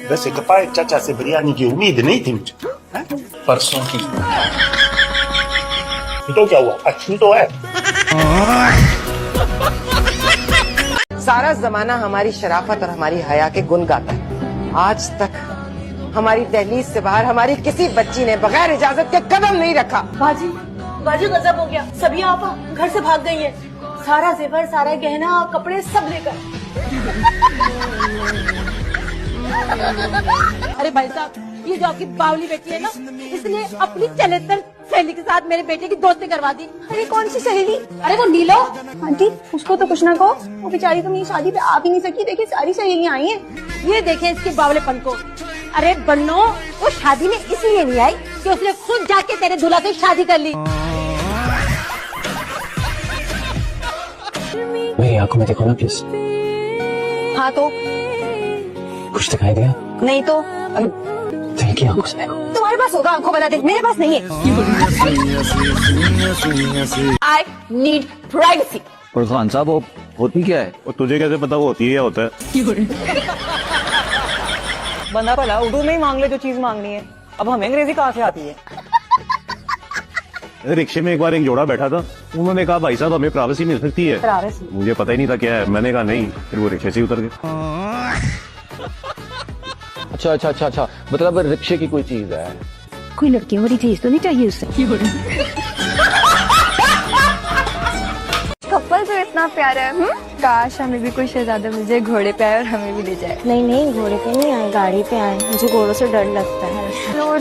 वैसे कपाए चाचा से बिरयानी की उम्मीद नहीं थी मुझे। परसों की तो क्या हुआ, अच्छी तो है। सारा जमाना हमारी शराफत और हमारी हया के गुण गाता है। आज तक हमारी दहलीज से बाहर हमारी किसी बच्ची ने बगैर इजाजत के कदम नहीं रखा। बाजी बाजी गजब हो गया। सभी आप घर से भाग गई हैं। सारा जेवर, सारा गहना, कपड़े सब लेकर। अरे भाई साहब, ये जो आपकी बावली बेटी है ना, इसने अपनी चलेतर सहेली के साथ मेरे बेटे की दोस्ती करवा दी। अरे कौन सी सहेली? अरे वो नीलो। आंटी उसको तो कुछ ना कहो, वो बेचारी तो मेरी शादी पे आ भी नहीं सकी। देखिए सारी सहेलियां आई हैं। ये देखे इसके बावलेपन को। अरे बन्नो, वो शादी में इसलिए नहीं आई कि उसने खुद जाके तेरे दूल्हा से शादी कर ली। मेरी आंखों में देखो ना प्लीज। हाँ तो कुछ दिखाई दिया? नहीं तो दिल की आंखों से देखो। तुम्हारे पास होगा आंखों वाला दिल, मेरे पास नहीं है। I need privacy. और खान साहब वो होती क्या है? और तुझे कैसे पता वो होती है या होता है? बंदा भला उर्दू में ही मांग ले जो चीज मांगनी है। अब हमें अंग्रेजी कहाँ से आती है? रिक्शे में एक बार एक जोड़ा बैठा था, उन्होंने कहा भाई साहब हमें प्राइवेसी मिल सकती है। प्राइवेसी? मुझे पता ही नहीं था क्या है, मैंने कहा नहीं, फिर वो रिक्शे से ही उतर गए। अच्छा अच्छा अच्छा अच्छा, मतलब रिक्शे की कोई चीज है। कोई लड़कियों वाली चीज तो नहीं चाहिए उससे। कपल तो इतना प्यारा है। काश हमें भी कोई शहजादा मिल जाए, घोड़े पे आए और हमें भी ले जाए। नहीं नहीं, घोड़े पे नहीं आए, गाड़ी पे आए। मुझे घोड़ों से डर लगता है। घोड़ों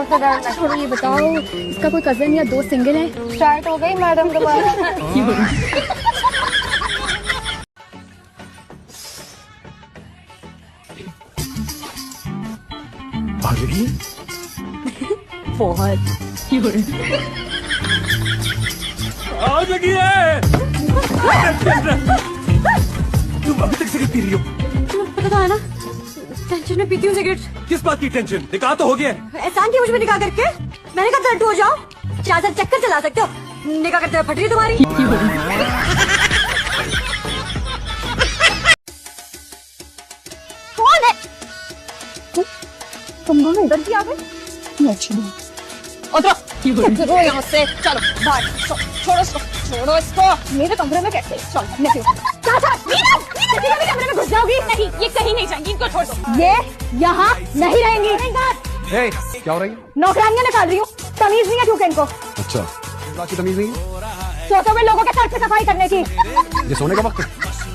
से डर लगता है। छोड़ो, ये बताओ इसका कोई कजन या दोस्त सिंगल है? स्टार्ट हो गई मैडम दोबारा। बहुत। तुम अभी तक सिगरेट पी रही हो? तुम्हें पता तो है ना, टेंशन में पीती हूँ सिगरेट। किस बात की टेंशन? निकाह तो हो गया। एहसान किया मुझ में निकाह करके। मैंने कहा लड्डू हो जाओ, 4 चक्कर चला सकते हो। निकाह करते हुए फट रही तुम्हारी। कौन है? तुम दोनों इधर भी आ गए? उतरो यहाँ से। चलो बाहर। छोड़ो इसको, छोड़ो इसको। मेरे कमरे में कैसे? चलो नहीं कमरे में घुस जाओगी? नहीं, ये कहीं नहीं जाएंगी, इनको छोड़ दो। ये यहाँ नहीं रहेंगी। क्या हो रही है? नौकरानियां निकाल रही हूँ, तमीज नहीं है क्योंकि इनको। अच्छा, बाकी तमीज नहीं है? सोते हुए लोगों के सर पे सफाई करने की। ये सोने का वक्त है,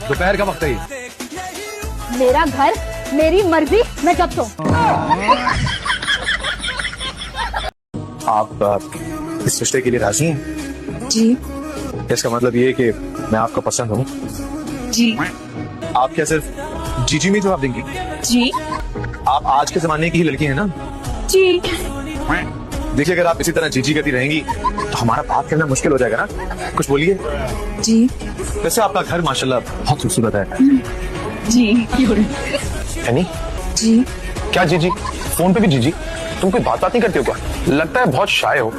दोपहर का वक्त है ये। मेरा घर, मेरी मर्जी, मैं जब सो। आप इस रिश्ते के लिए राजी हैं? जी। इसका मतलब ये है कि मैं आपको पसंद हूँ? जी। आप क्या सिर्फ जीजी में जवाब देंगी? जी। आप आज के जमाने की ही लड़की है ना? जी। देखिए, अगर आप इसी तरह जीजी करती रहेंगी तो हमारा बात करना मुश्किल हो जाएगा ना। कुछ बोलिए। जी। वैसे आपका घर माशाल्लाह बहुत खूबसूरत है। जी। यानी? जी। क्या जीजी? फोन पे भी जीजी? तुम कोई बात नहीं करती हो क्या? लगता है बहुत शाय हो।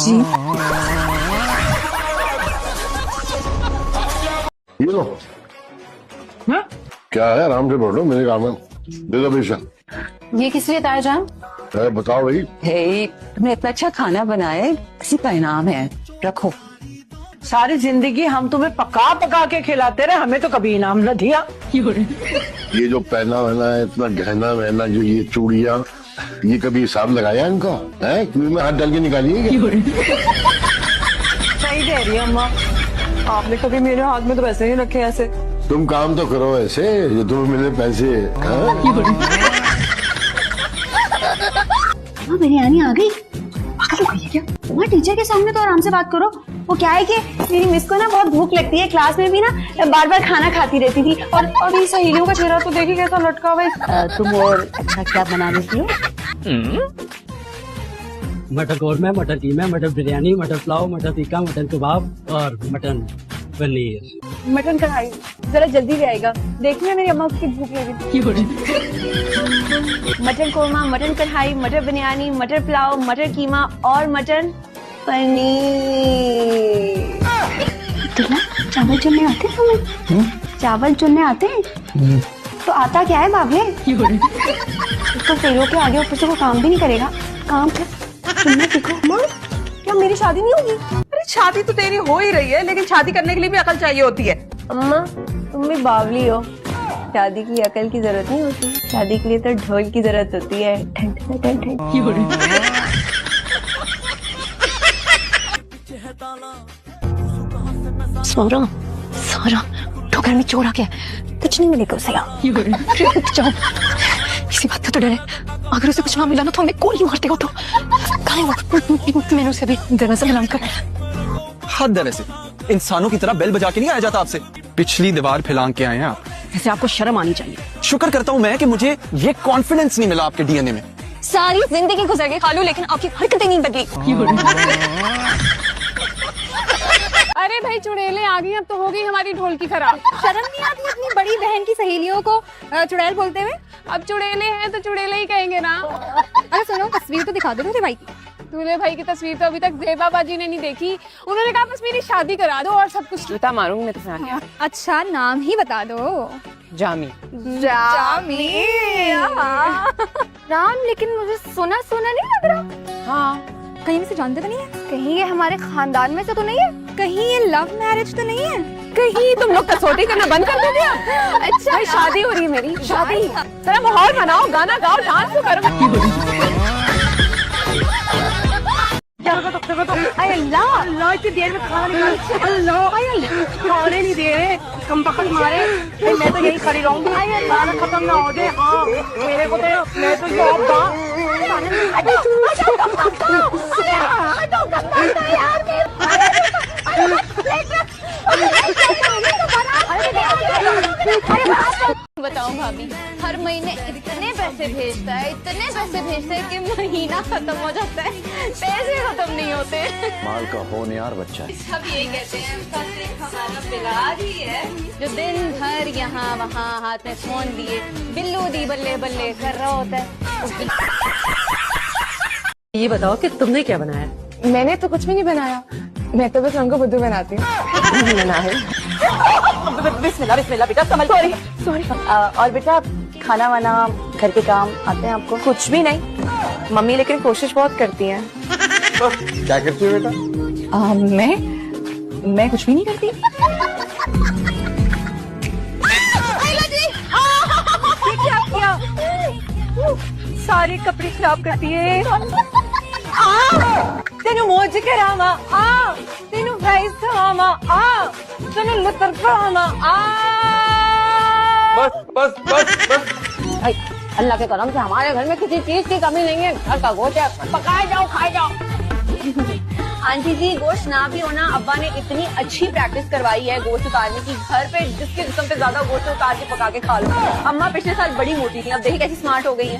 जी। ये लो। क्या है, आराम से बोलो, मेरे काम में दे दो पैसा। ये किस लिए तारजान? बताओ भाई। हे, तुमने इतना अच्छा खाना बनाया है, इसी का इनाम है, रखो। सारी जिंदगी हम तुम्हें पका पका के खिलाते रहे, हमें तो कभी इनाम न दिया। ये जो पहना वहना है, इतना गहना वहना, जो ये चूड़ियाँ, ये कभी हिसाब लगाया इनका है? क्यों में हाथ डाल के निकालिए क्या? सही कह रही है अम्मा, आपने कभी मेरे हाथ में तो वैसे नहीं रखे ऐसे। तुम काम तो करो ऐसे, ये तुम्हें मिले पैसे। बिरयानी आ गई? क्या? वहाँ टीचर के सामने तो आराम से बात करो। वो क्या है कि मेरी मिस को ना बहुत भूख लगती है, क्लास में भी ना बार बार खाना खाती रहती थी। और मेरी सहेलियों का चेहरा तो देखिए कैसा लटका हुआ है। तुम और अच्छा क्या बना लेती हो? मटर कौरमा, मटर कीमा, मटर बिरयानी, मटर पुलाव, मटर टिक्का, मटन कबाब और मटन पनीर। मटन कढ़ाई जरा जल्दी ले आएगा, देखना मेरी अम्मा की भूख लगी। मटन कौरमा, मटन कढ़ाई, मटर बिरयानी, मटर पुलाव, मटर कीमा और मटन पनीर। चावल चुनने आते हैं? चावल चुनने आते हैं? तो आता क्या है बाबले? तो तेरों के आगे ऊपर से कोई काम भी नहीं करेगा। काम कर, तुमने सीखो। क्या मेरी शादी नहीं होगी? अरे शादी तो तेरी हो ही रही है, लेकिन शादी करने के लिए भी अकल चाहिए होती है। अम्मा तुम भी बावली हो, शादी की अकल की जरूरत नहीं होती, शादी के लिए तो ढोल की जरूरत होती है। ठन ठन ठन ठन। सोरा सोरा तो घर में चोर आ गया, कुछ नहीं मिलेगा उसे यहाँ। रुक जाओ, किसी बात का तो डर है, अगर उसे कुछ ना मिला ना तो हमें गोली मार देगा। तो कहाँ है वो? मैंने उसे अभी दरवाजा बंद कर। हद है वैसे, इंसानों की तरह बेल बजा के नहीं आया जाता आपसे। पिछली दीवार फैलांग के आए हैं आप। ऐसे आपको शर्म आनी चाहिए। शुक्र करता हूँ मैं कि मुझे ये कॉन्फिडेंस नहीं मिला आपके डीएनए में। सारी जिंदगी गुजर गई खालू, लेकिन आपकी हरकतें नहीं बदली। अरे भाई चुड़ैलें आ गई, अब तो हो गई हमारी ढोल की खराब। शर्म नहीं आती अपनी बड़ी बहन की सहेलियों को चुड़ैल बोलते हुए? अब चुड़ैले हैं तो चुड़ैले ही कहेंगे ना। अरे सुनो, तस्वीर तो दिखा दो दूल्हे भाई की। दूल्हे भाई की तस्वीर तो अभी तक जेबा बाजी ने नहीं देखी। उन्होंने कहा बस मेरी शादी करा दो और सब कुछ। जूता मारूंगी मैं तो। अच्छा नाम ही बता दो। जामी। जामी। नाम लेकिन मुझे सुना सुना नहीं लग रहा। हाँ, कहीं इसे जानते तो नहीं है? कहीं ये हमारे खानदान में से तो नहीं है? कहीं ये लव मैरिज तो नहीं है? कहीं तुम लोग कसौटी करना बंद कर दो क्या? अच्छा भाई शादी हो रही है मेरी, शादी। जरा माहौल बनाओ, गाना गाओ, डांस तो करो। अल्लाह इतनी देर में खाना निकाल, खाने नहीं दे रहे, कम बखत मारे। मैं तो यही खड़ी रहूंगी, खाना खत्म ना हो जाए। हाँ मेरे को तो, मैं तो बताओ भाभी, हर महीने इतने पैसे भेजता है कि महीना खत्म हो जाता है, पैसे खत्म नहीं होते। माल का होनहार बच्चा है। सब यही कहते हैं हमारा बिलाल ही है जो दिन भर यहाँ वहाँ हाथ में फोन दिए बिल्लू दी बल्ले बल्ले कर रहा होता है। ये बताओ कि तुमने क्या बनाया? मैंने तो कुछ भी नहीं बनाया, मैं तो बस उनको बुद्धू बनाती हूँ। बिस्मिल्लाह बिस्मिल्लाह बेटा, समझ। सॉरी। और बेटा खाना वाना घर के काम आते हैं आपको? कुछ भी नहीं मम्मी, लेकिन कोशिश बहुत करती हैं। क्या करती हो बेटा? मैं कुछ भी नहीं करती। ये क्या किया? सारे कपड़े खराब करती है। तेनू मोज करावा आ, तेनू प्राइस खवावा आ, तेनू लुतर खवावा आ। बस। भाई अल्लाह के करम से हमारे घर में किसी चीज की कमी नहीं है। घर का गोश्त है, पकाए जाओ खाए जाओ। आंटी जी गोश्त ना भी होना, अब्बा ने इतनी अच्छी प्रैक्टिस करवाई है गोश्त उतारने की, घर पे जिसके जिस्म पे ज्यादा गोश्त उतार के पका के खा लो। अम्मा पिछले साल बड़ी मोटी थी, अब देखिए कैसी स्मार्ट हो गई है।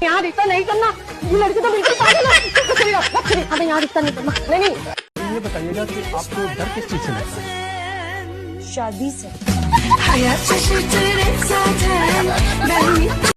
यहाँ रिश्ता नहीं करना, लड़की तो बिल्कुल पागल है। हमें यहाँ रिश्ता नहीं करना। नहीं। ये बताइएगा कि आपको डर किस चीज से लगता है? शादी से।